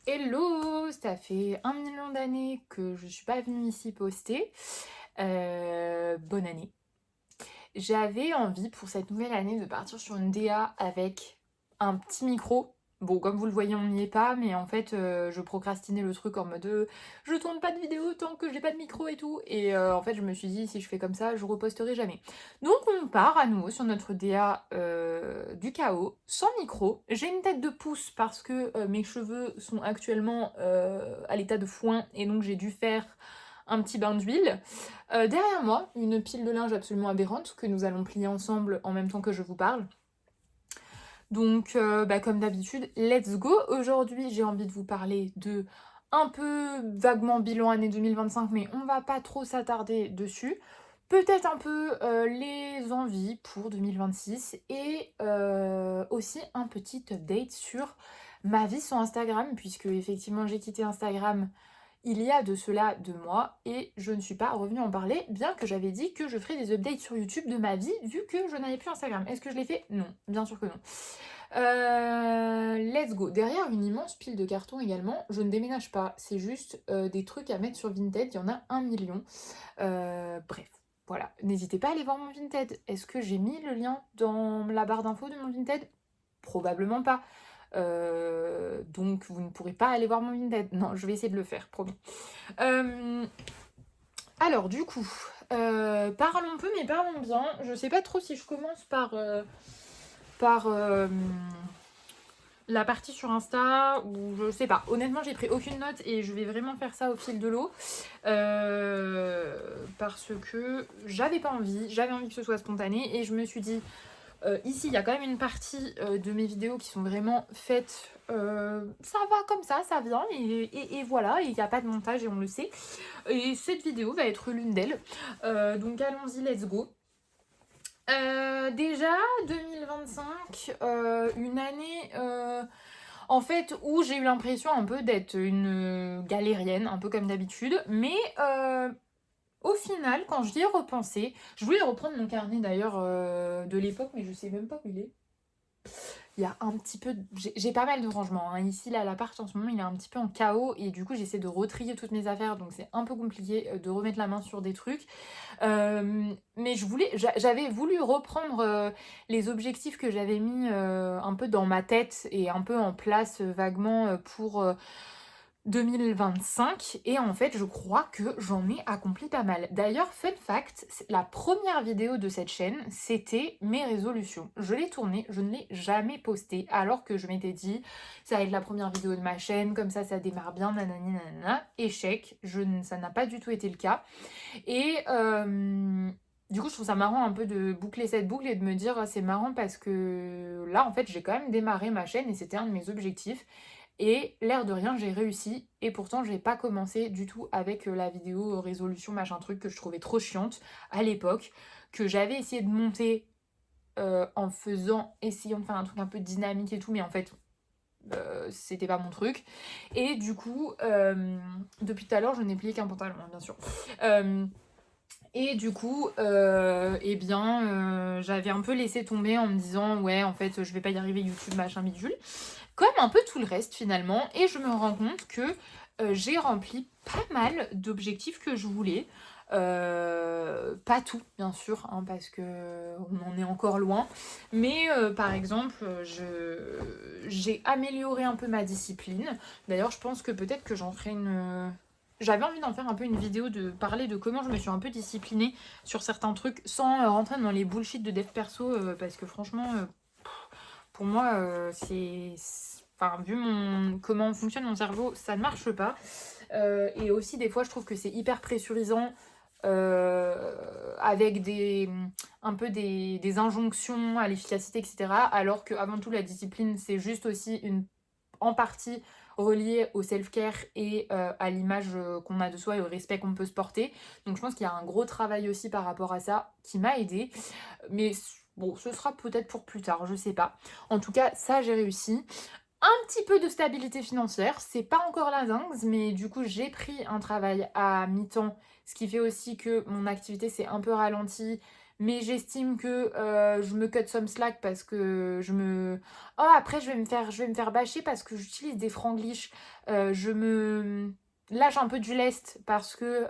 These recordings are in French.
Hello! Ça fait 1 million d'années que je suis pas venue ici poster. Bonne année. J'avais envie pour cette nouvelle année de partir sur une DA avec un petit micro. Bon, comme vous le voyez, on n'y est pas, mais en fait, je procrastinais le truc en mode je tourne pas de vidéo tant que j'ai pas de micro et tout. Et en fait, je me suis dit, si je fais comme ça, je reposterai jamais. Donc, on part à nouveau sur notre DA du chaos, sans micro. J'ai une tête de pouce parce que mes cheveux sont actuellement à l'état de foin et donc j'ai dû faire un petit bain d'huile. Derrière moi, une pile de linge absolument aberrante que nous allons plier ensemble en même temps que je vous parle. Donc, comme d'habitude, let's go. Aujourd'hui, j'ai envie de vous parler de un peu vaguement bilan année 2025, mais on va pas trop s'attarder dessus. Peut-être un peu les envies pour 2026 et aussi un petit update sur ma vie sur Instagram, puisque effectivement j'ai quitté Instagram il y a de cela 2 mois et je ne suis pas revenue en parler, bien que j'avais dit que je ferais des updates sur YouTube de ma vie vu que je n'avais plus Instagram. Est-ce que je l'ai fait? Non, bien sûr que non. Let's go. Derrière une immense pile de cartons également, je ne déménage pas, c'est juste des trucs à mettre sur Vinted, il y en a 1 million. Bref, voilà. N'hésitez pas à aller voir mon Vinted. Est-ce que j'ai mis le lien dans la barre d'infos de mon Vinted? Probablement pas. Donc vous ne pourrez pas aller voir mon Vinted. Non, je vais essayer de le faire, promis. Alors du coup, parlons peu mais parlons bien. Je sais pas trop si je commence par la partie sur Insta ou je sais pas. Honnêtement, j'ai pris aucune note et je vais vraiment faire ça au fil de l'eau parce que j'avais envie que ce soit spontané et je me suis dit ici, il y a quand même une partie de mes vidéos qui sont vraiment faites. Ça va comme ça vient, et voilà, il n'y a pas de montage et on le sait. Et cette vidéo va être l'une d'elles. Donc allons-y, let's go. Déjà, 2025, une année en fait où j'ai eu l'impression un peu d'être une galérienne, un peu comme d'habitude, mais au final, quand j'y ai repensé, je voulais reprendre mon carnet d'ailleurs de l'époque, mais je sais même pas où il est. Il y a un petit peu. J'ai pas mal de rangements, hein. Ici, là, l'appart en ce moment, il est un petit peu en chaos et du coup, j'essaie de retrier toutes mes affaires, donc c'est un peu compliqué de remettre la main sur des trucs. Mais j'avais voulu reprendre les objectifs que j'avais mis un peu dans ma tête et un peu en place vaguement pour 2025 et en fait je crois que j'en ai accompli pas mal. D'ailleurs, fun fact, la première vidéo de cette chaîne, c'était mes résolutions. Je l'ai tournée, je ne l'ai jamais postée alors que je m'étais dit ça va être la première vidéo de ma chaîne, comme ça démarre bien, nanani nanana. Échec, ça n'a pas du tout été le cas. Et du coup, je trouve ça marrant un peu de boucler cette boucle et de me dire c'est marrant parce que là, en fait, j'ai quand même démarré ma chaîne et c'était un de mes objectifs. Et l'air de rien, j'ai réussi. Et pourtant, j'ai pas commencé du tout avec la vidéo résolution, machin truc que je trouvais trop chiante à l'époque, que j'avais essayé de monter essayant de faire un truc un peu dynamique et tout, mais en fait, c'était pas mon truc. Et du coup, depuis tout à l'heure, je n'ai plié qu'un pantalon, hein, bien sûr. Et du coup, j'avais un peu laissé tomber en me disant ouais, en fait, je vais pas y arriver, YouTube, machin, bidule. Comme un peu tout le reste finalement, et je me rends compte que j'ai rempli pas mal d'objectifs que je voulais. Pas tout, bien sûr, hein, parce que on en est encore loin. Mais par exemple, j'ai amélioré un peu ma discipline. D'ailleurs, je pense que peut-être que j'en ferai une. J'avais envie d'en faire un peu une vidéo, de parler de comment je me suis un peu disciplinée sur certains trucs sans rentrer dans les bullshit de dev perso, parce que franchement, pour moi, Enfin, vu comment fonctionne mon cerveau, ça ne marche pas. Et aussi, des fois, je trouve que c'est hyper pressurisant avec un peu des injonctions à l'efficacité, etc. Alors qu'avant tout, la discipline, c'est juste aussi en partie relié au self-care et à l'image qu'on a de soi et au respect qu'on peut se porter. Donc je pense qu'il y a un gros travail aussi par rapport à ça qui m'a aidée. Mais bon, ce sera peut-être pour plus tard, je sais pas. En tout cas, ça, j'ai réussi. Un petit peu de stabilité financière, c'est pas encore la dingue, mais du coup, j'ai pris un travail à mi-temps, ce qui fait aussi que mon activité s'est un peu ralentie. mais j'estime que je me cut some slack parce que Oh, après, je vais me faire bâcher parce que j'utilise des franglish. Je me lâche un peu du lest parce que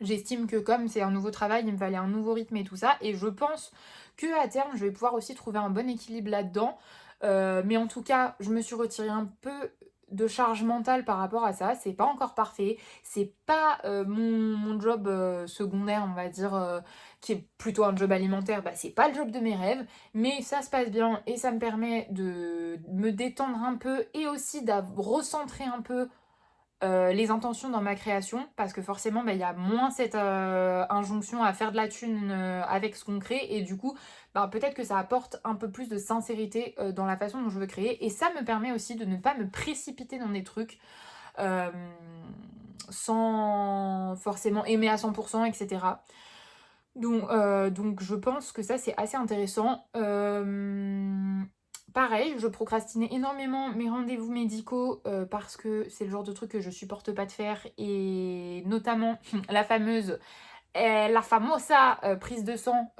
j'estime que comme c'est un nouveau travail, il me fallait un nouveau rythme et tout ça. Et je pense que à terme, je vais pouvoir aussi trouver un bon équilibre là-dedans. Mais en tout cas, je me suis retirée un peu de charge mentale par rapport à ça. C'est pas encore parfait. C'est pas mon job secondaire, on va dire, qui est plutôt un job alimentaire. Bah, c'est pas le job de mes rêves. Mais ça se passe bien et ça me permet de me détendre un peu et aussi de recentrer un peu les intentions dans ma création, parce que forcément, bah, il y a moins cette injonction à faire de la thune avec ce qu'on crée, et du coup, bah, peut-être que ça apporte un peu plus de sincérité dans la façon dont je veux créer, et ça me permet aussi de ne pas me précipiter dans des trucs euh, sans forcément aimer à 100%, etc. Donc je pense que ça c'est assez intéressant. Pareil, je procrastinais énormément mes rendez-vous médicaux parce que c'est le genre de truc que je supporte pas de faire, et notamment la famosa prise de sang.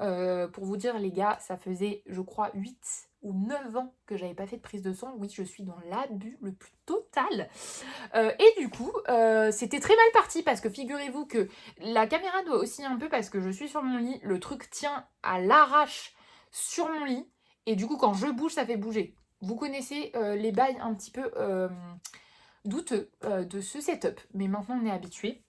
Pour vous dire les gars, ça faisait je crois 8 ou 9 ans que j'avais pas fait de prise de sang. Oui, je suis dans l'abus le plus total. Et du coup, c'était très mal parti parce que figurez-vous que la caméra doit osciller un peu parce que je suis sur mon lit, le truc tient à l'arrache sur mon lit, et du coup quand je bouge ça fait bouger. Vous connaissez les bails un petit peu douteux de ce setup, mais maintenant on est habitué.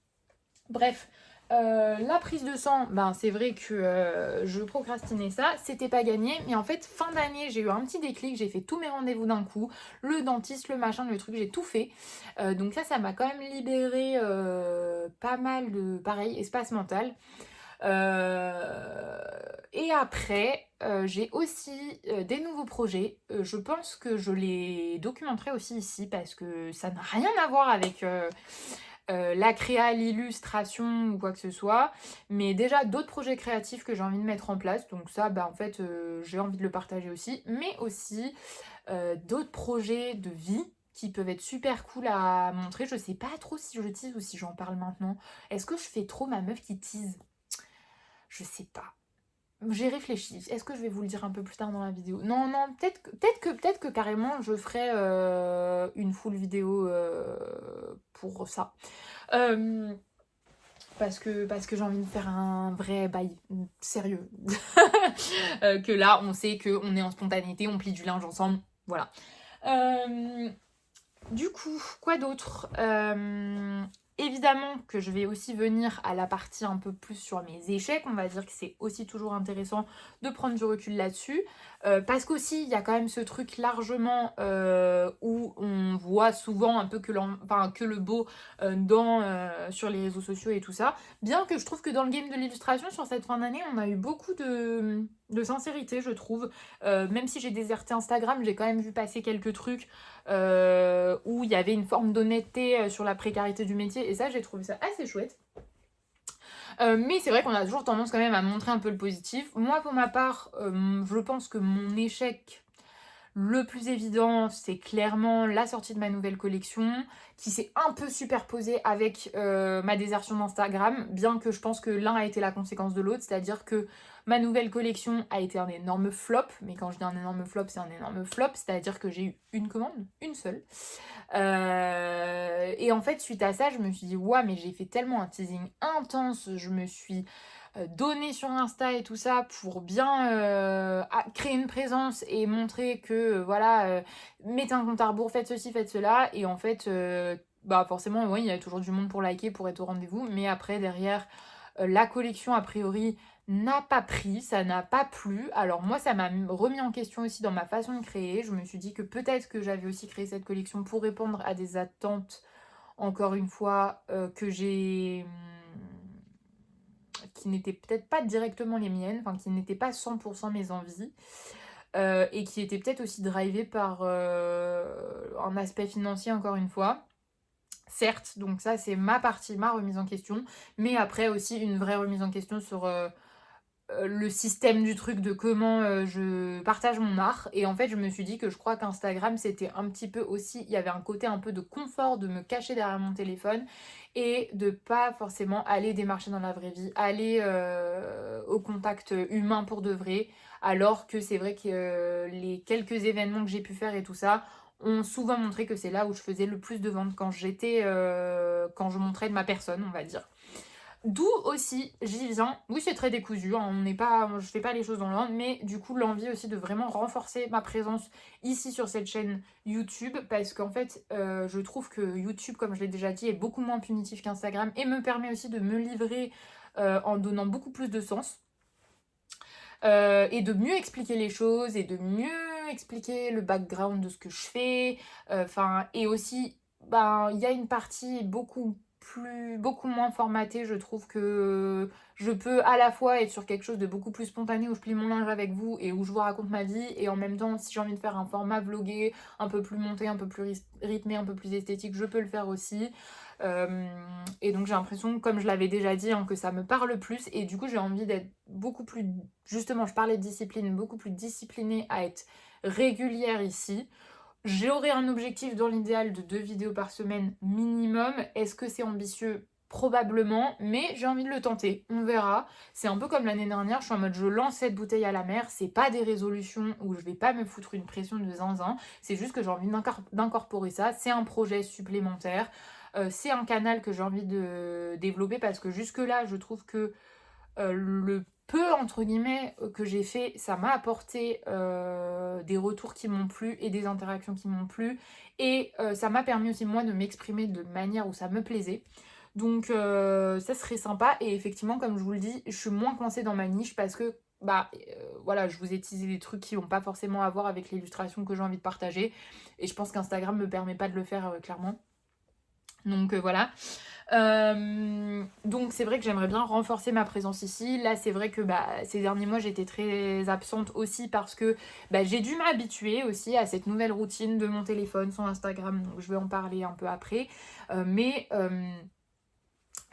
Bref, la prise de sang, ben, c'est vrai que je procrastinais ça, c'était pas gagné, mais en fait, fin d'année, j'ai eu un petit déclic, j'ai fait tous mes rendez-vous d'un coup, le dentiste, le machin, le truc, j'ai tout fait. Donc ça m'a quand même libéré pas mal de, pareil, espace mental. Et après, j'ai aussi des nouveaux projets. Je pense que je les documenterai aussi ici parce que ça n'a rien à voir avec la créa, l'illustration ou quoi que ce soit. Mais déjà d'autres projets créatifs que j'ai envie de mettre en place. Donc ça, bah, en fait, j'ai envie de le partager aussi. Mais aussi d'autres projets de vie qui peuvent être super cool à montrer. Je sais pas trop si je tease ou si j'en parle maintenant. Est-ce que je fais trop ma meuf qui tease? Je sais pas. J'ai réfléchi. Est-ce que je vais vous le dire un peu plus tard dans la vidéo? Non, non, peut-être que carrément je ferai une full vidéo pour ça. Euh, parce que j'ai envie de faire un vrai bail sérieux. Que là, on sait qu'on est en spontanéité, on plie du linge ensemble. Voilà. Euh, du coup, quoi d'autre? Évidemment que je vais aussi venir à la partie un peu plus sur mes échecs. On va dire que c'est aussi toujours intéressant de prendre du recul là-dessus. Parce qu'aussi, il y a quand même ce truc largement où on voit souvent un peu que le beau sur les réseaux sociaux et tout ça. Bien que je trouve que dans le game de l'illustration, sur cette fin d'année, on a eu beaucoup de sincérité, je trouve. Même si j'ai déserté Instagram, j'ai quand même vu passer quelques trucs où il y avait une forme d'honnêteté sur la précarité du métier, et ça j'ai trouvé ça assez chouette. Mais c'est vrai qu'on a toujours tendance quand même à montrer un peu le positif. Moi pour ma part, je pense que mon échec le plus évident, c'est clairement la sortie de ma nouvelle collection, qui s'est un peu superposée avec ma désertion d'Instagram, bien que je pense que l'un a été la conséquence de l'autre, c'est-à-dire que ma nouvelle collection a été un énorme flop, mais quand je dis un énorme flop, c'est un énorme flop, c'est-à-dire que j'ai eu une commande, une seule. Et en fait, suite à ça, je me suis dit, ouais, mais j'ai fait tellement un teasing intense, je me suis donné sur Insta et tout ça pour bien créer une présence et montrer que voilà, mettez un compte à rebours, faites ceci, faites cela. Et en fait, bah forcément, oui, il y a toujours du monde pour liker, pour être au rendez-vous. Mais après, derrière, la collection, a priori, n'a pas pris, ça n'a pas plu. Alors moi, ça m'a remis en question aussi dans ma façon de créer. Je me suis dit que peut-être que j'avais aussi créé cette collection pour répondre à des attentes, encore une fois, que j'ai qui n'étaient peut-être pas directement les miennes, enfin qui n'étaient pas 100% mes envies, et qui étaient peut-être aussi drivées par un aspect financier, encore une fois. Certes, donc ça c'est ma partie, ma remise en question, mais après aussi une vraie remise en question sur le système du truc de comment je partage mon art. Et en fait, je me suis dit que je crois qu'Instagram, c'était un petit peu aussi, il y avait un côté un peu de confort de me cacher derrière mon téléphone et de pas forcément aller démarcher dans la vraie vie, aller au contact humain pour de vrai, alors que c'est vrai que les quelques événements que j'ai pu faire et tout ça ont souvent montré que c'est là où je faisais le plus de ventes quand quand je montrais de ma personne, on va dire. D'où aussi, j'y viens, oui c'est très décousu, hein, on n'est pas, je fais pas les choses dans l'ordre, mais du coup l'envie aussi de vraiment renforcer ma présence ici sur cette chaîne YouTube, parce qu'en fait je trouve que YouTube, comme je l'ai déjà dit, est beaucoup moins punitif qu'Instagram et me permet aussi de me livrer en donnant beaucoup plus de sens et de mieux expliquer les choses et de mieux expliquer le background de ce que je fais, enfin et aussi ben il y a une partie beaucoup moins formatée, je trouve que je peux à la fois être sur quelque chose de beaucoup plus spontané où je plie mon linge avec vous et où je vous raconte ma vie, et en même temps si j'ai envie de faire un format vlogué un peu plus monté, un peu plus rythmé, un peu plus esthétique, je peux le faire aussi. Et donc j'ai l'impression, comme je l'avais déjà dit, hein, que ça me parle plus, et du coup j'ai envie d'être beaucoup plus, justement je parlais de discipline, beaucoup plus disciplinée, à être régulière ici. J'aurai un objectif dans l'idéal de 2 vidéos par semaine minimum. Est-ce que c'est ambitieux? Probablement, mais j'ai envie de le tenter, on verra. C'est un peu comme l'année dernière, je suis en mode je lance cette bouteille à la mer, c'est pas des résolutions où je vais pas me foutre une pression de zinzin, c'est juste que j'ai envie d'incorporer ça, c'est un projet supplémentaire, c'est un canal que j'ai envie de développer parce que jusque-là, je trouve que le peu entre guillemets que j'ai fait, ça m'a apporté des retours qui m'ont plu et des interactions qui m'ont plu, et ça m'a permis aussi moi de m'exprimer de manière où ça me plaisait. Donc ça serait sympa, et effectivement comme je vous le dis, je suis moins coincée dans ma niche parce que bah voilà, je vous ai teasé des trucs qui n'ont pas forcément à voir avec l'illustration que j'ai envie de partager, et je pense qu'Instagram me permet pas de le faire clairement. Donc voilà. Donc c'est vrai que j'aimerais bien renforcer ma présence ici. Là c'est vrai que bah, ces derniers mois j'étais très absente aussi parce que bah, j'ai dû m'habituer aussi à cette nouvelle routine de mon téléphone, son Instagram, donc je vais en parler un peu après. Mais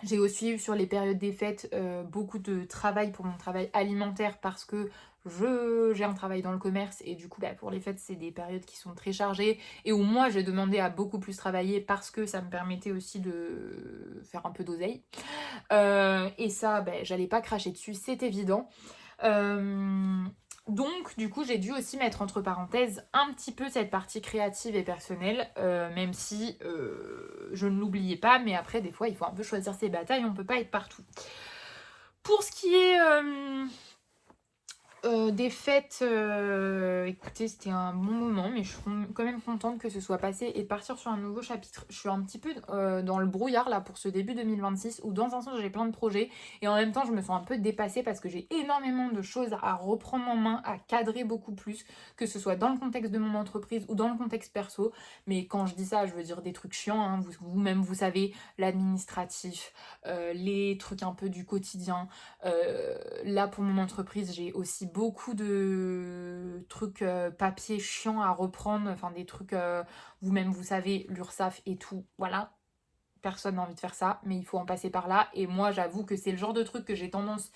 j'ai aussi eu sur les périodes des fêtes beaucoup de travail pour mon travail alimentaire parce que j'ai un travail dans le commerce, et du coup bah, pour les fêtes c'est des périodes qui sont très chargées et où moi j'ai demandé à beaucoup plus travailler parce que ça me permettait aussi de faire un peu d'oseille. Et ça bah, j'allais pas cracher dessus, c'est évident. Euh, donc, du coup, j'ai dû aussi mettre entre parenthèses un petit peu cette partie créative et personnelle, même si je ne l'oubliais pas, mais après, des fois, il faut un peu choisir ses batailles, on peut pas être partout. Pour ce qui est des fêtes, écoutez, c'était un bon moment, mais je suis quand même contente que ce soit passé et de partir sur un nouveau chapitre. Je suis un petit peu dans le brouillard là pour ce début 2026, où dans un sens j'ai plein de projets et en même temps je me sens un peu dépassée parce que j'ai énormément de choses à reprendre en main, à cadrer beaucoup plus, que ce soit dans le contexte de mon entreprise ou dans le contexte perso. Mais quand je dis ça, je veux dire des trucs chiants, hein, vous-même vous savez, l'administratif, les trucs un peu du quotidien. Là, pour mon entreprise, j'ai aussi beaucoup de trucs papier chiants à reprendre, enfin des trucs, vous-même vous savez, l'URSSAF et tout, voilà. Personne n'a envie de faire ça, mais il faut en passer par là. Et moi, j'avoue que c'est le genre de truc que j'ai tendance,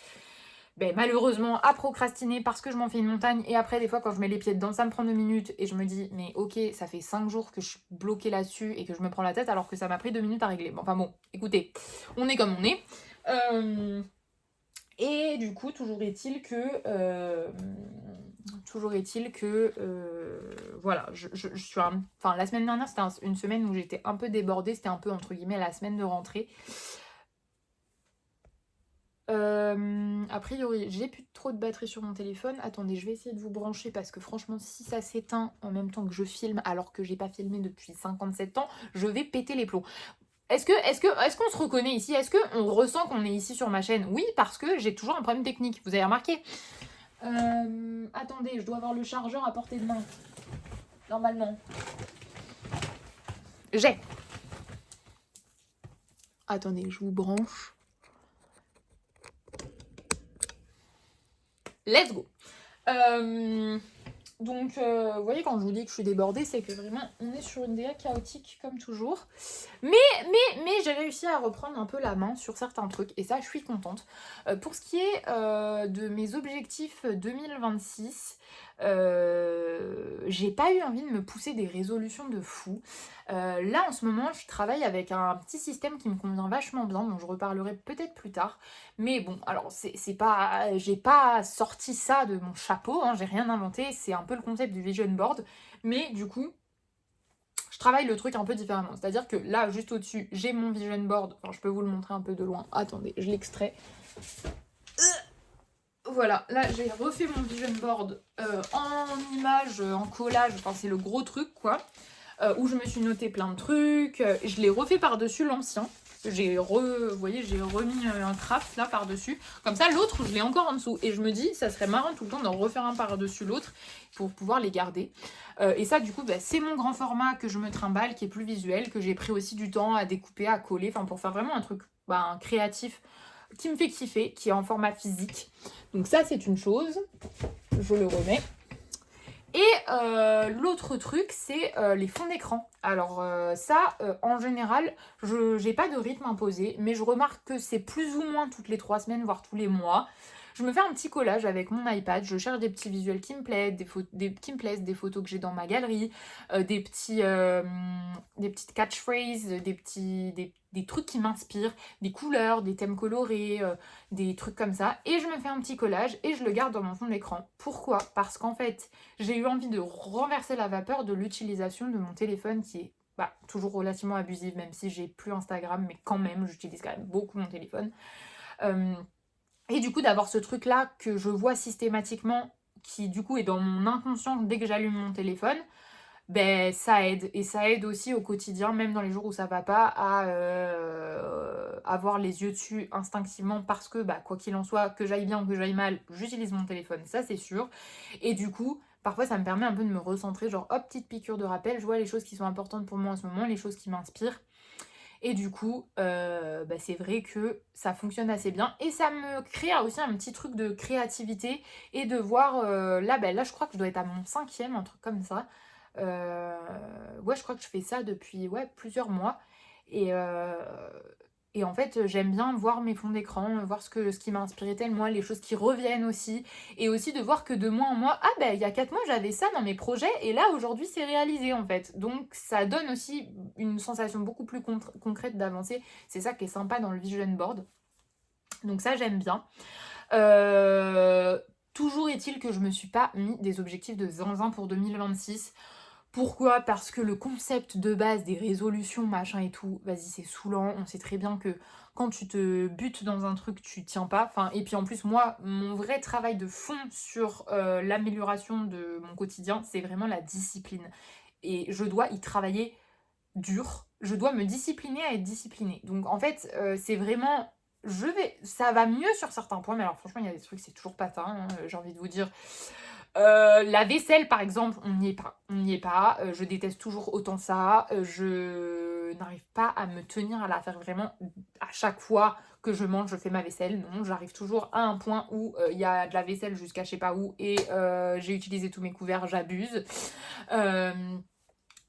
ben, malheureusement, à procrastiner parce que je m'en fais une montagne. Et après, des fois, quand je mets les pieds dedans, ça me prend 2 minutes. Et je me dis, mais ok, ça fait 5 jours que je suis bloquée là-dessus et que je me prends la tête alors que ça m'a pris 2 minutes à régler. Bon, enfin bon, écoutez, on est comme on est. Et du coup, voilà, je suis enfin, la semaine dernière, c'était une semaine où j'étais un peu débordée, c'était un peu, entre guillemets, la semaine de rentrée. A priori, j'ai plus trop de batterie sur mon téléphone. Attendez, je vais essayer de vous brancher parce que franchement, si ça s'éteint en même temps que je filme alors que j'ai pas filmé depuis 57 ans, je vais péter les plombs. Est-ce qu'on se reconnaît ici? Est-ce qu'on ressent qu'on est ici sur ma chaîne? Oui, parce que j'ai toujours un problème technique, vous avez remarqué. Attendez, je dois avoir le chargeur à portée de main. Normalement. J'ai. Attendez, je vous branche. Let's go. Donc, vous voyez, quand je vous dis que je suis débordée, c'est que vraiment, on est sur une DA chaotique comme toujours. Mais j'ai réussi à reprendre un peu la main sur certains trucs, et ça, je suis contente. Pour ce qui est de mes objectifs 2026, j'ai pas eu envie de me pousser des résolutions de fou. Là, en ce moment, je travaille avec un petit système qui me convient vachement bien, dont je reparlerai peut-être plus tard. Mais bon, alors c'est pas, j'ai pas sorti ça de mon chapeau, hein, j'ai rien inventé, c'est un peu le concept du vision board, mais du coup, je travaille le truc un peu différemment. C'est-à-dire que là, juste au-dessus, j'ai mon vision board, enfin je peux vous le montrer un peu de loin, attendez, je l'extrais. Voilà, là j'ai refait mon vision board en image, en collage, enfin c'est le gros truc quoi, où je me suis noté plein de trucs, je l'ai refait par-dessus l'ancien. Vous voyez, j'ai remis un craft là par-dessus. Comme ça, l'autre, je l'ai encore en dessous. Et je me dis, ça serait marrant tout le temps d'en refaire un par-dessus l'autre pour pouvoir les garder. Et ça, du coup, bah, c'est mon grand format que je me trimballe, qui est plus visuel, que j'ai pris aussi du temps à découper, à coller, enfin pour faire vraiment un truc un créatif qui me fait kiffer, qui est en format physique. Donc ça, c'est une chose. Je le remets. Et l'autre truc, c'est les fonds d'écran. Alors ça, en général, je n'ai pas de rythme imposé, mais je remarque que c'est plus ou moins toutes les 3 semaines, voire tous les mois. Je me fais un petit collage avec mon iPad, je cherche des petits visuels qui me plaisent, des photos que j'ai dans ma galerie, des petites catchphrases, des trucs qui m'inspirent, des couleurs, des thèmes colorés, des trucs comme ça. Et je me fais un petit collage et je le garde dans mon fond d'écran. Pourquoi? Parce qu'en fait, j'ai eu envie de renverser la vapeur de l'utilisation de mon téléphone qui est toujours relativement abusive, même si j'ai plus Instagram, mais quand même, j'utilise quand même beaucoup mon téléphone. Et du coup, d'avoir ce truc-là que je vois systématiquement, qui du coup est dans mon inconscient dès que j'allume mon téléphone, ben ça aide. Et ça aide aussi au quotidien, même dans les jours où ça va pas, à avoir les yeux dessus instinctivement parce que, quoi qu'il en soit, que j'aille bien ou que j'aille mal, j'utilise mon téléphone, ça c'est sûr. Et du coup, parfois ça me permet un peu de me recentrer, genre hop, petite piqûre de rappel, je vois les choses qui sont importantes pour moi en ce moment, les choses qui m'inspirent. Et du coup, c'est vrai que ça fonctionne assez bien. Et ça me crée aussi un petit truc de créativité et de voir, là je crois que je dois être à mon 5e, un truc comme ça. Ouais, je crois que je fais ça depuis plusieurs mois. Et, et en fait, j'aime bien voir mes fonds d'écran, voir ce qui m'a inspiré tel mois, les choses qui reviennent aussi. Et aussi de voir que de mois en mois, il y a 4 mois, j'avais ça dans mes projets. Et là, aujourd'hui, c'est réalisé en fait. Donc, ça donne aussi une sensation beaucoup plus concrète d'avancer. C'est ça qui est sympa dans le vision board. Donc ça, j'aime bien. Toujours est-il que je me suis pas mis des objectifs de zinzin pour 2026. Pourquoi? Parce que le concept de base des résolutions, machin et tout, vas-y, c'est saoulant. On sait très bien que quand tu te butes dans un truc, tu tiens pas. Enfin, et puis en plus, moi, mon vrai travail de fond sur l'amélioration de mon quotidien, c'est vraiment la discipline. Et je dois y travailler dur. Je dois me discipliner à être disciplinée. Donc en fait, c'est vraiment ça va mieux sur certains points, mais alors franchement, il y a des trucs, c'est toujours pas ça, hein, j'ai envie de vous dire. La vaisselle, par exemple, on n'y est pas. On n'y est pas. Je déteste toujours autant ça. Je n'arrive pas à me tenir à la faire vraiment à chaque fois que je mange, je fais ma vaisselle. Non, j'arrive toujours à un point où il y a de la vaisselle jusqu'à je sais pas où et j'ai utilisé tous mes couverts, j'abuse.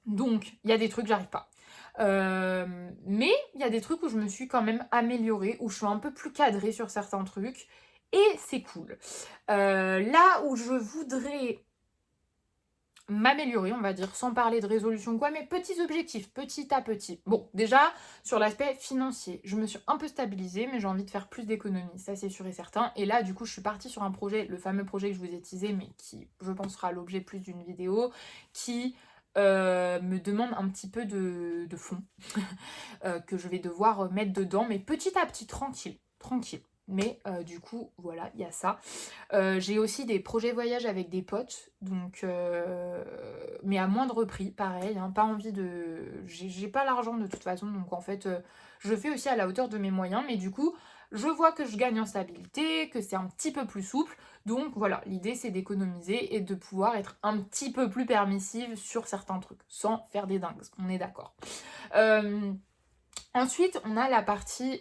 Donc, il y a des trucs, j'arrive pas. Mais il y a des trucs où je me suis quand même améliorée, où je suis un peu plus cadrée sur certains trucs. Et c'est cool. Là où je voudrais m'améliorer, on va dire, sans parler de résolution quoi, mais petits objectifs, petit à petit. Bon, déjà, sur l'aspect financier, je me suis un peu stabilisée, mais j'ai envie de faire plus d'économies, ça c'est sûr et certain. Et là, du coup, je suis partie sur un projet, le fameux projet que je vous ai teasé, mais qui, je pense, sera l'objet plus d'une vidéo, qui me demande un petit peu de fonds que je vais devoir mettre dedans, mais petit à petit, tranquille, tranquille. Mais du coup, voilà, il y a ça. J'ai aussi des projets voyage avec des potes, donc mais à moindre prix, pareil, hein, pas envie de... J'ai pas l'argent de toute façon, donc en fait, je fais aussi à la hauteur de mes moyens, mais du coup, je vois que je gagne en stabilité, que c'est un petit peu plus souple, donc voilà, l'idée c'est d'économiser et de pouvoir être un petit peu plus permissive sur certains trucs, sans faire des dingues, on est d'accord. Ensuite, on a la partie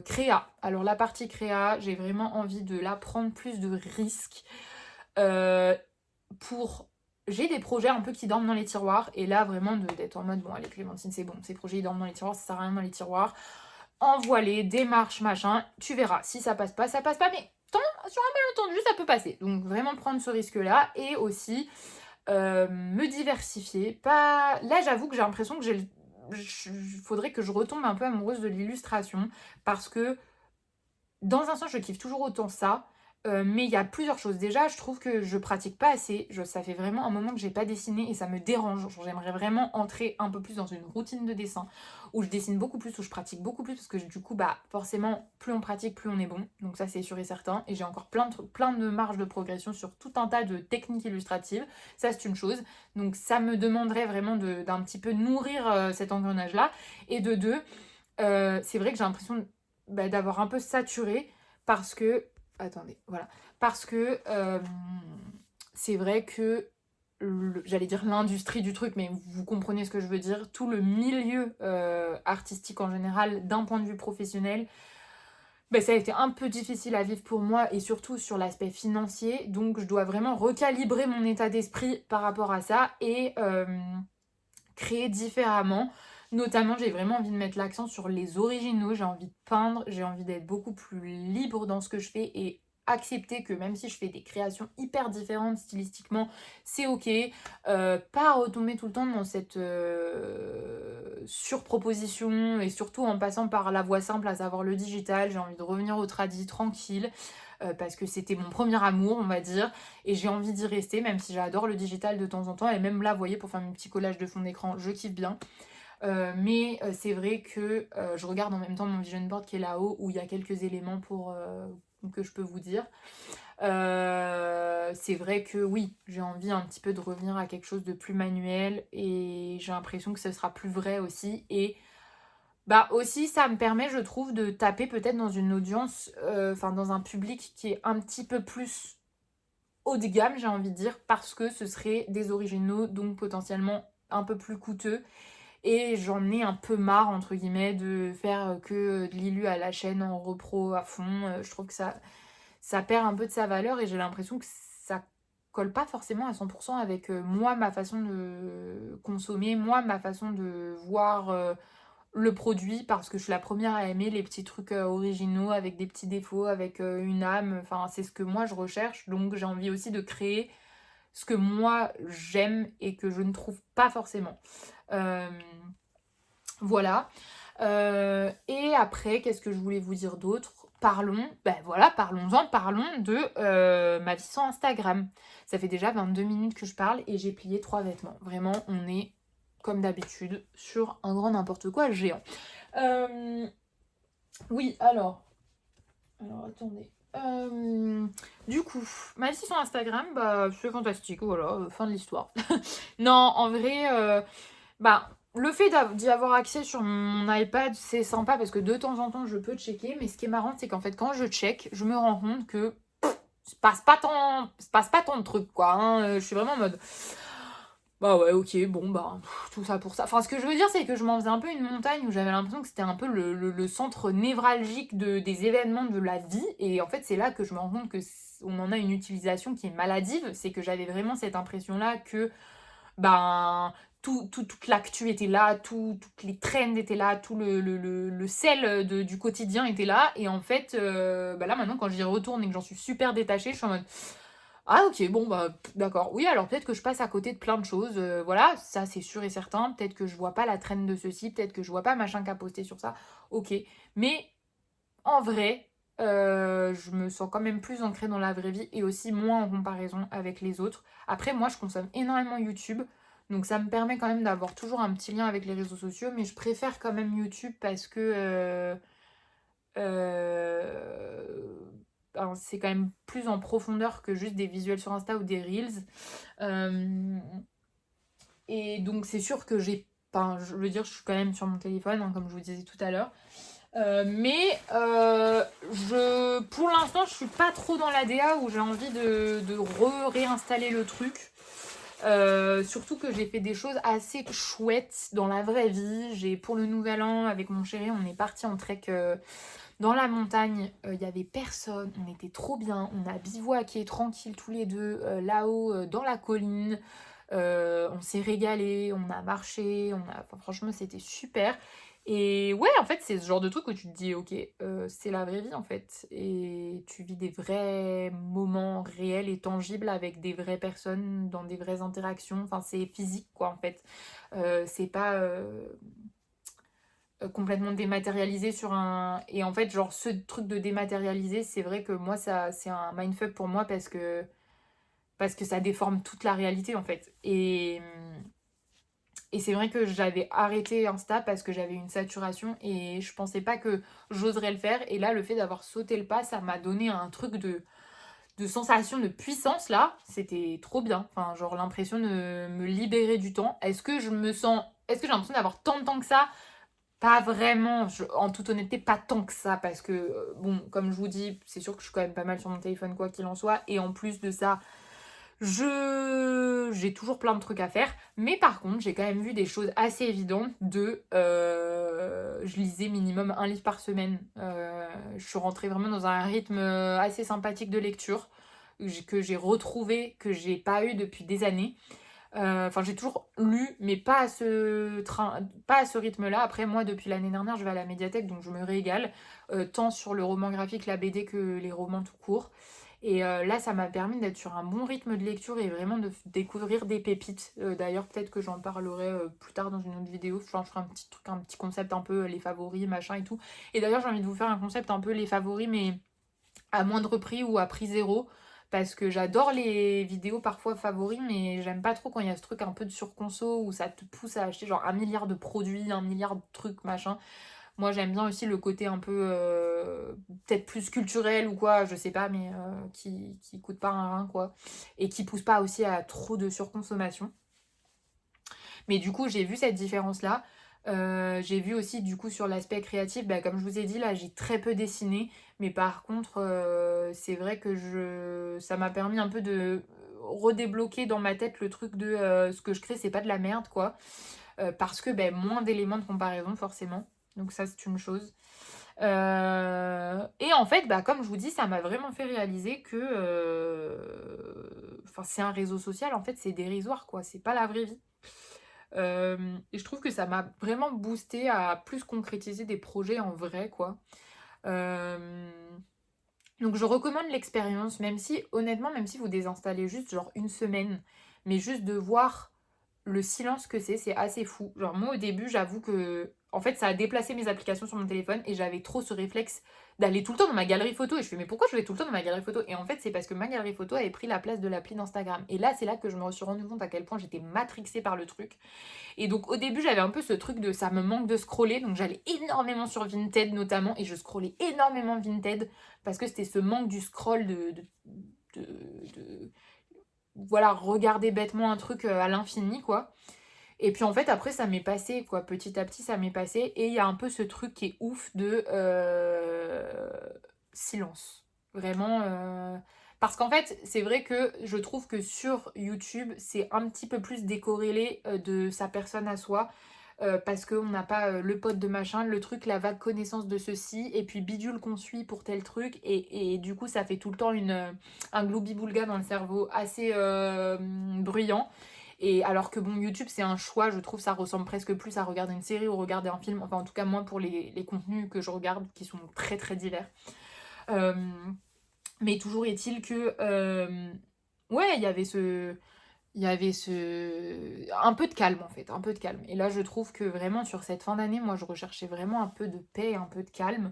créa. Alors la partie créa, j'ai vraiment envie de là prendre plus de risques. pour... J'ai des projets un peu qui dorment dans les tiroirs. Et là, vraiment, d'être en mode, bon, allez, Clémentine, c'est bon. Ces projets, ils dorment dans les tiroirs. Ça sert à rien dans les tiroirs. Envoie-les, démarche, machin. Tu verras. Si ça passe pas, ça passe pas. Mais sur un malentendu, ça peut passer. Donc, vraiment prendre ce risque-là. Et aussi, me diversifier. Pas... Là, j'avoue que j'ai l'impression que faudrait que je retombe un peu amoureuse de l'illustration. Parce que, dans un sens, je kiffe toujours autant ça. Mais il y a plusieurs choses. Déjà, je trouve que je pratique pas assez. Ça fait vraiment un moment que j'ai pas dessiné et ça me dérange. J'aimerais vraiment entrer un peu plus dans une routine de dessin où je dessine beaucoup plus, où je pratique beaucoup plus parce que du coup, bah forcément, plus on pratique, plus on est bon. Donc ça, c'est sûr et certain. Et j'ai encore plein de marge de progression sur tout un tas de techniques illustratives. Ça, c'est une chose. Donc ça me demanderait vraiment d'un petit peu nourrir cet engrenage-là. Et de deux, c'est vrai que j'ai l'impression d'avoir un peu saturé parce que attendez, voilà. Parce que c'est vrai que, j'allais dire l'industrie du truc, mais vous comprenez ce que je veux dire, tout le milieu artistique en général, d'un point de vue professionnel, ça a été un peu difficile à vivre pour moi et surtout sur l'aspect financier. Donc je dois vraiment recalibrer mon état d'esprit par rapport à ça et créer différemment. Notamment, j'ai vraiment envie de mettre l'accent sur les originaux, j'ai envie de peindre, j'ai envie d'être beaucoup plus libre dans ce que je fais et accepter que même si je fais des créations hyper différentes stylistiquement, c'est ok. Pas retomber tout le temps dans cette surproposition et surtout en passant par la voie simple, à savoir le digital. J'ai envie de revenir au tradi tranquille parce que c'était mon premier amour, on va dire, et j'ai envie d'y rester, même si j'adore le digital de temps en temps. Et même là, vous voyez, pour faire mes petits collages de fond d'écran, je kiffe bien. Mais c'est vrai que je regarde en même temps mon vision board qui est là-haut où il y a quelques éléments que je peux vous dire. C'est vrai que oui, j'ai envie un petit peu de revenir à quelque chose de plus manuel et j'ai l'impression que ce sera plus vrai aussi. Et bah aussi, ça me permet, je trouve, de taper peut-être dans une audience, enfin dans un public qui est un petit peu plus haut de gamme, j'ai envie de dire, parce que ce serait des originaux, donc potentiellement un peu plus coûteux. Et j'en ai un peu marre, entre guillemets, de faire que de l'illu à la chaîne en repro à fond. Je trouve que ça perd un peu de sa valeur et j'ai l'impression que ça colle pas forcément à 100% avec moi, ma façon de consommer, moi, ma façon de voir le produit, parce que je suis la première à aimer les petits trucs originaux avec des petits défauts, avec une âme. Enfin, c'est ce que moi je recherche, donc j'ai envie aussi de créer ce que moi j'aime et que je ne trouve pas forcément. Voilà. Et après, qu'est-ce que je voulais vous dire d'autre? Parlons de ma vie sur Instagram. Ça fait déjà 22 minutes que je parle et j'ai plié 3 vêtements. Vraiment, on est, comme d'habitude, sur un grand n'importe quoi géant. Oui, alors attendez. Du coup, ma vie sur Instagram, c'est fantastique, voilà, fin de l'histoire. Non, en vrai, le fait d'y avoir accès sur mon iPad, c'est sympa parce que de temps en temps, je peux checker. Mais ce qui est marrant, c'est qu'en fait, quand je check, je me rends compte que se passe pas tant de trucs, quoi. Hein. Je suis vraiment en mode, bah ouais, ok, bon, tout ça pour ça. Enfin, ce que je veux dire, c'est que je m'en faisais un peu une montagne où j'avais l'impression que c'était un peu le centre névralgique des événements de la vie. Et en fait, c'est là que je me rends compte que on en a une utilisation qui est maladive. C'est que j'avais vraiment cette impression-là que ben toute l'actu était là, toutes les trends étaient là, tout le sel du quotidien était là. Et en fait, là maintenant quand j'y retourne et que j'en suis super détachée, je suis en mode ah ok, bon d'accord. Oui, alors peut-être que je passe à côté de plein de choses, voilà, ça c'est sûr et certain. Peut-être que je vois pas la trend de ceci, peut-être que je vois pas machin qu'a posté sur ça, ok. Mais en vrai, je me sens quand même plus ancrée dans la vraie vie et aussi moins en comparaison avec les autres. Après, moi, je consomme énormément YouTube, donc ça me permet quand même d'avoir toujours un petit lien avec les réseaux sociaux, mais je préfère quand même YouTube parce que c'est quand même plus en profondeur que juste des visuels sur Insta ou des Reels. Et donc, c'est sûr que je veux dire, je suis quand même sur mon téléphone, hein, comme je vous disais tout à l'heure. Mais pour l'instant, je suis pas trop dans la DA où j'ai envie de réinstaller le truc. Surtout que j'ai fait des choses assez chouettes dans la vraie vie. Pour le nouvel an, avec mon chéri, on est parti en trek dans la montagne. Il y avait personne, on était trop bien. On a bivouaqué tranquille tous les deux là-haut dans la colline. On s'est régalé, on a marché, enfin, franchement c'était super. Et ouais, en fait, c'est ce genre de truc où tu te dis, ok, c'est la vraie vie en fait. Et tu vis des vrais moments réels et tangibles avec des vraies personnes, dans des vraies interactions. Enfin, c'est physique quoi en fait. C'est pas complètement dématérialisé sur un. Et en fait, genre, ce truc de dématérialisé, c'est vrai que moi, ça, c'est un mindfuck pour moi parce que ça déforme toute la réalité en fait. Et c'est vrai que j'avais arrêté Insta parce que j'avais une saturation et je pensais pas que j'oserais le faire. Et là, le fait d'avoir sauté le pas, ça m'a donné un truc de sensation de puissance là. C'était trop bien. Enfin, genre l'impression de me libérer du temps. Est-ce que je me sens. Est-ce que j'ai l'impression d'avoir tant de temps que ça? Pas vraiment. En toute honnêteté, pas tant que ça. Parce que, bon, comme je vous dis, c'est sûr que je suis quand même pas mal sur mon téléphone, quoi qu'il en soit. Et en plus de ça, j'ai toujours plein de trucs à faire, mais par contre, j'ai quand même vu des choses assez évidentes je lisais minimum un livre par semaine. Je suis rentrée vraiment dans un rythme assez sympathique de lecture que j'ai retrouvé, que j'ai pas eu depuis des années. Enfin, j'ai toujours lu, mais pas à ce rythme-là. Après, moi, depuis l'année dernière, je vais à la médiathèque, donc je me régale, tant sur le roman graphique, la BD, que les romans tout court. Et là, ça m'a permis d'être sur un bon rythme de lecture et vraiment de découvrir des pépites. D'ailleurs, peut-être que j'en parlerai plus tard dans une autre vidéo. Enfin, je ferai un petit truc, un petit concept un peu les favoris, machin et tout. Et d'ailleurs, j'ai envie de vous faire un concept un peu les favoris, mais à moindre prix ou à prix zéro. Parce que j'adore les vidéos parfois favoris, mais j'aime pas trop quand il y a ce truc un peu de surconso où ça te pousse à acheter genre un milliard de produits, un milliard de trucs, machin. Moi j'aime bien aussi le côté un peu peut-être plus culturel ou quoi, je sais pas, mais qui coûte pas un rein quoi. Et qui pousse pas aussi à trop de surconsommation. Mais du coup, j'ai vu cette différence-là. J'ai vu aussi, du coup, sur l'aspect créatif, bah, comme je vous ai dit, là, j'ai très peu dessiné. Mais par contre, c'est vrai que ça m'a permis un peu de redébloquer dans ma tête le truc de ce que je crée, c'est pas de la merde, quoi. Parce que ben, moins d'éléments de comparaison, forcément. Donc ça, c'est une chose. Et en fait, bah, comme je vous dis, ça m'a vraiment fait réaliser que enfin, c'est un réseau social, en fait, c'est dérisoire, quoi. C'est pas la vraie vie. Et je trouve que ça m'a vraiment boosté à plus concrétiser des projets en vrai, quoi. Euh, donc je recommande l'expérience, même si, honnêtement, même si vous désinstallez juste genre une semaine, mais juste de voir le silence que c'est assez fou. Genre moi au début, j'avoue que en fait ça a déplacé mes applications sur mon téléphone et j'avais trop ce réflexe d'aller tout le temps dans ma galerie photo et je fais mais pourquoi je vais tout le temps dans ma galerie photo? Et en fait c'est parce que ma galerie photo avait pris la place de l'appli d'Instagram. Et là c'est là que je me suis rendu compte à quel point j'étais matrixée par le truc. Et donc au début j'avais un peu ce truc de ça me manque de scroller, donc j'allais énormément sur Vinted notamment et je scrollais énormément Vinted parce que c'était ce manque du scroll de, de- voilà, regarder bêtement un truc à l'infini quoi. Et puis en fait après ça m'est passé quoi, petit à petit ça m'est passé et il y a un peu ce truc qui est ouf de silence. Vraiment parce qu'en fait c'est vrai que je trouve que sur YouTube c'est un petit peu plus décorrélé de sa personne à soi. Parce qu'on n'a pas le pote de machin, le truc, la vague connaissance de ceci, et puis bidule qu'on suit pour tel truc, et du coup ça fait tout le temps un gloubi-boulga dans le cerveau assez bruyant. Et alors que bon, YouTube, c'est un choix, je trouve ça ressemble presque plus à regarder une série ou regarder un film. Enfin, en tout cas, moi, pour les contenus que je regarde, qui sont très très divers. Euh, mais toujours est-il que, ouais, un peu de calme en fait, un peu de calme. Et là, je trouve que vraiment sur cette fin d'année, moi, je recherchais vraiment un peu de paix, un peu de calme.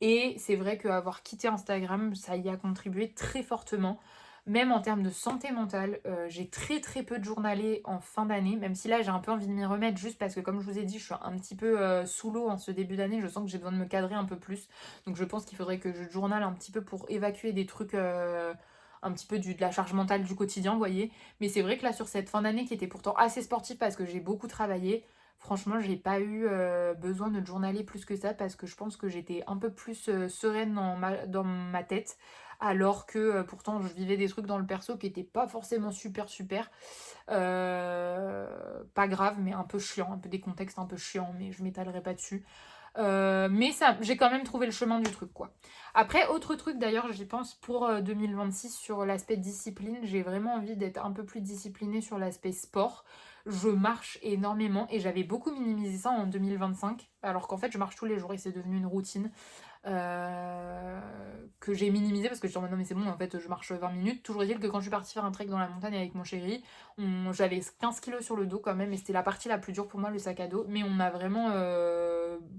Et c'est vrai qu'avoir quitté Instagram, ça y a contribué très fortement. Même en termes de santé mentale, j'ai très très peu de journalé en fin d'année, même si là j'ai un peu envie de m'y remettre juste parce que comme je vous ai dit, je suis un petit peu sous l'eau en ce début d'année, je sens que j'ai besoin de me cadrer un peu plus. Donc je pense qu'il faudrait que je journale un petit peu pour évacuer des trucs, un petit peu de la charge mentale du quotidien, vous voyez. Mais c'est vrai que là sur cette fin d'année qui était pourtant assez sportive parce que j'ai beaucoup travaillé, franchement, j'ai pas eu besoin de journaler plus que ça parce que je pense que j'étais un peu plus sereine dans ma tête. alors que pourtant je vivais des trucs dans le perso qui étaient pas forcément super super. Pas grave, mais un peu chiant, un peu des contextes un peu chiants, mais je m'étalerai pas dessus. Mais ça, j'ai quand même trouvé le chemin du truc, quoi. Après, autre truc d'ailleurs, j'y pense pour 2026 sur l'aspect discipline. J'ai vraiment envie d'être un peu plus disciplinée sur l'aspect sport. Je marche énormément et j'avais beaucoup minimisé ça en 2025, alors qu'en fait, je marche tous les jours et c'est devenu une routine euh, que j'ai minimisé parce que j'étais en mode non mais c'est bon en fait je marche 20 minutes. Toujours est-il que quand je suis partie faire un trek dans la montagne avec mon chéri, j'avais 15 kilos sur le dos quand même et c'était la partie la plus dure pour moi le sac à dos, mais on a vraiment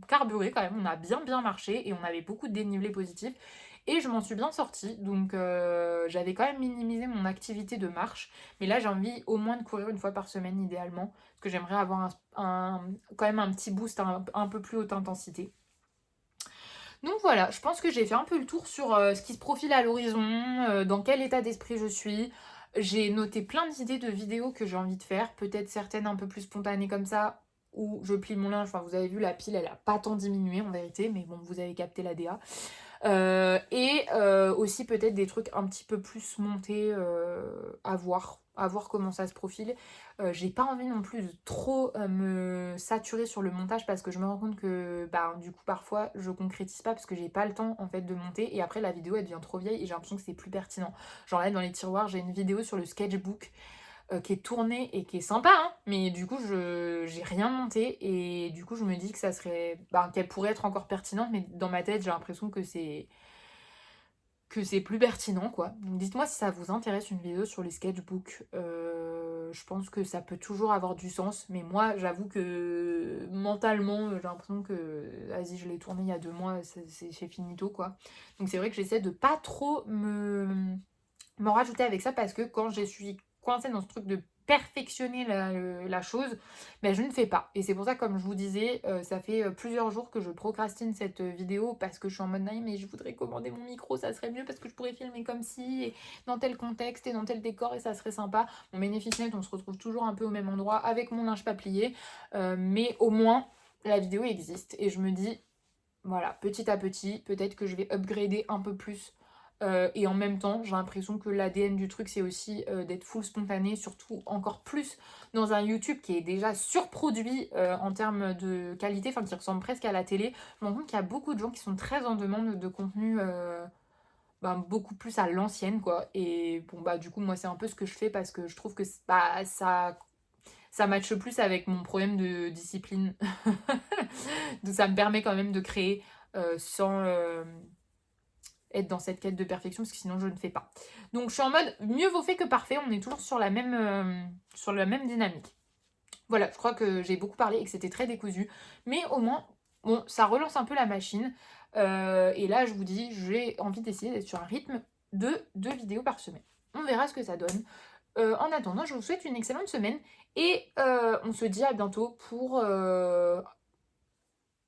carburé quand même, on a bien marché et on avait beaucoup de dénivelé positif et je m'en suis bien sortie, donc j'avais quand même minimisé mon activité de marche, mais là j'ai envie au moins de courir une fois par semaine idéalement parce que j'aimerais avoir quand même un petit boost un peu plus haute intensité. Donc voilà, je pense que j'ai fait un peu le tour sur ce qui se profile à l'horizon, dans quel état d'esprit je suis. J'ai noté plein d'idées de vidéos que j'ai envie de faire, peut-être certaines un peu plus spontanées comme ça, où je plie mon linge. Enfin, vous avez vu, la pile, elle a pas tant diminué en vérité, mais bon, vous avez capté la DA. Et aussi peut-être des trucs un petit peu plus montés à voir comment ça se profile. J'ai pas envie non plus de trop me saturer sur le montage parce que je me rends compte que bah, du coup parfois je concrétise pas parce que j'ai pas le temps en fait de monter et après la vidéo elle devient trop vieille et j'ai l'impression que c'est plus pertinent. Genre là dans les tiroirs j'ai une vidéo sur le sketchbook qui est tournée et qui est sympa, hein, mais du coup, j'ai rien monté et du coup, je me dis que ça serait, bah, qu'elle pourrait être encore pertinente, mais dans ma tête, j'ai l'impression que c'est plus pertinent, quoi. Donc, dites-moi si ça vous intéresse une vidéo sur les sketchbooks. Je pense que ça peut toujours avoir du sens, mais moi, j'avoue que mentalement, j'ai l'impression que, vas-y, je l'ai tourné il y a 2 mois, c'est finito, quoi. Donc, c'est vrai que j'essaie de pas trop m'en rajouter avec ça parce que quand je suis coincée dans ce truc de perfectionner la chose, ben je ne fais pas. Et c'est pour ça, comme je vous disais, ça fait plusieurs jours que je procrastine cette vidéo parce que je suis en mode non, mais je voudrais commander mon micro, ça serait mieux parce que je pourrais filmer comme ci, et dans tel contexte et dans tel décor et ça serait sympa. Mon bénéfice net, on se retrouve toujours un peu au même endroit avec mon linge pas plié, mais au moins la vidéo existe et je me dis, voilà, petit à petit, peut-être que je vais upgrader un peu plus. Et en même temps, j'ai l'impression que l'ADN du truc, c'est aussi d'être full spontané, surtout encore plus dans un YouTube qui est déjà surproduit en termes de qualité, enfin qui ressemble presque à la télé. Je me rends compte qu'il y a beaucoup de gens qui sont très en demande de contenu ben, beaucoup plus à l'ancienne, quoi. Et bon, bah du coup, moi, c'est un peu ce que je fais parce que je trouve que bah, ça matche plus avec mon problème de discipline. Donc ça me permet quand même de créer sans être dans cette quête de perfection, parce que sinon je ne fais pas. Donc je suis en mode mieux vaut fait que parfait, on est toujours sur la même dynamique. Voilà, je crois que j'ai beaucoup parlé et que c'était très décousu, mais au moins, bon, ça relance un peu la machine. Et là, je vous dis, j'ai envie d'essayer d'être sur un rythme de 2 vidéos par semaine. On verra ce que ça donne. En attendant, je vous souhaite une excellente semaine et on se dit à bientôt pour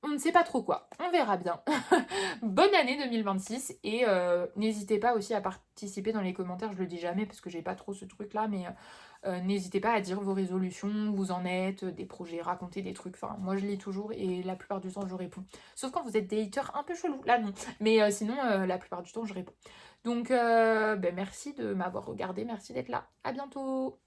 on ne sait pas trop quoi, on verra bien. Bonne année 2026 et n'hésitez pas aussi à participer dans les commentaires, je le dis jamais parce que j'ai pas trop ce truc là, mais n'hésitez pas à dire vos résolutions, où vous en êtes, des projets, raconter des trucs, enfin moi je lis toujours et la plupart du temps je réponds. Sauf quand vous êtes des haters un peu chelous, là non, mais sinon la plupart du temps je réponds. Donc ben, merci de m'avoir regardé, merci d'être là, à bientôt.